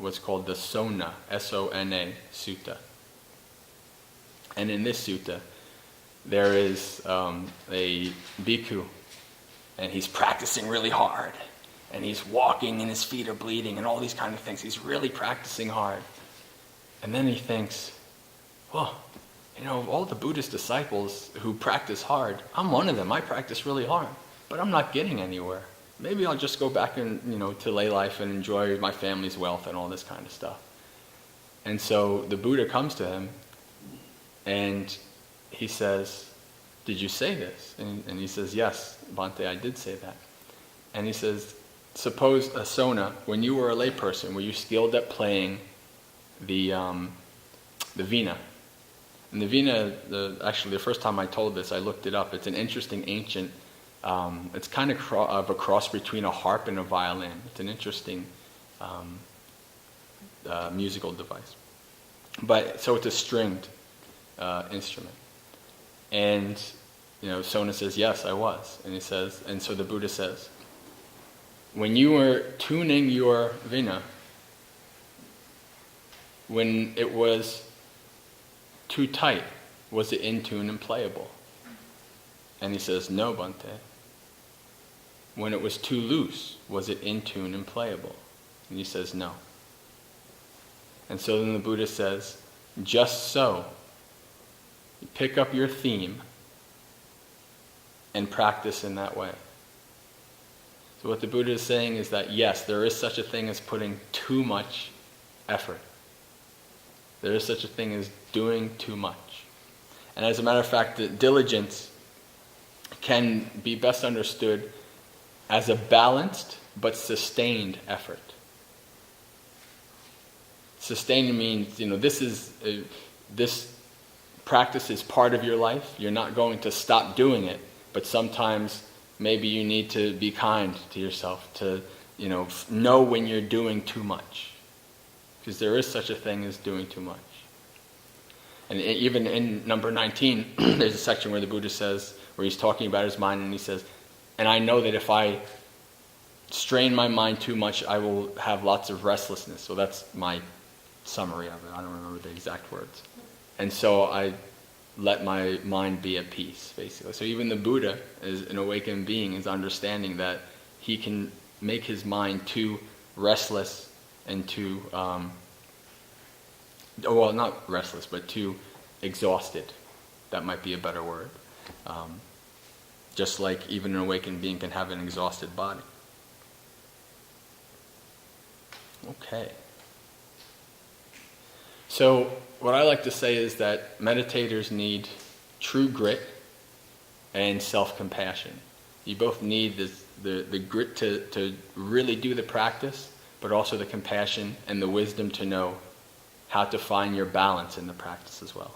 what's called the Sona, S-O-N-A, Sutta. And in this sutta, there is a bhikkhu, and he's practicing really hard, and he's walking and his feet are bleeding and all these kind of things. He's really practicing hard. And then he thinks, well, of all the Buddhist disciples who practice hard, I'm one of them. I practice really hard, but I'm not getting anywhere. Maybe I'll just go back and, to lay life and enjoy my family's wealth and all this kind of stuff. And so the Buddha comes to him and he says, did you say this? And he says, yes, Bhante, I did say that. And he says, suppose, Sona, when you were a layperson, were you skilled at playing the veena? And the veena, actually the first time I told this, I looked it up. It's an interesting ancient, it's kind of a cross between a harp and a violin. It's an interesting musical device. So it's a stringed instrument. And, Sona says, yes, I was. And he says, and so the Buddha says, when you were tuning your veena, when it was too tight, was it in tune and playable? And he says, no, Bhante. When it was too loose, was it in tune and playable? And he says, no. And so then the Buddha says, just so, you pick up your theme and practice in that way. So what the Buddha is saying is that yes, there is such a thing as putting too much effort. There is such a thing as doing too much. And as a matter of fact, the diligence can be best understood as a balanced but sustained effort. Sustained means, this practice is part of your life. You're not going to stop doing it, but sometimes maybe you need to be kind to yourself, to know when you're doing too much. Because there is such a thing as doing too much. And even in number 19, there's a section where the Buddha says, where he's talking about his mind, and he says, and I know that if I strain my mind too much, I will have lots of restlessness. So that's my summary of it. I don't remember the exact words. And so I let my mind be at peace, basically. So even the Buddha, as an awakened being, is understanding that he can make his mind too restless and too, not restless, but too exhausted. That might be a better word. Just like even an awakened being can have an exhausted body. Okay. So what I like to say is that meditators need true grit and self-compassion. You both need the grit to really do the practice, but also the compassion and the wisdom to know how to find your balance in the practice as well.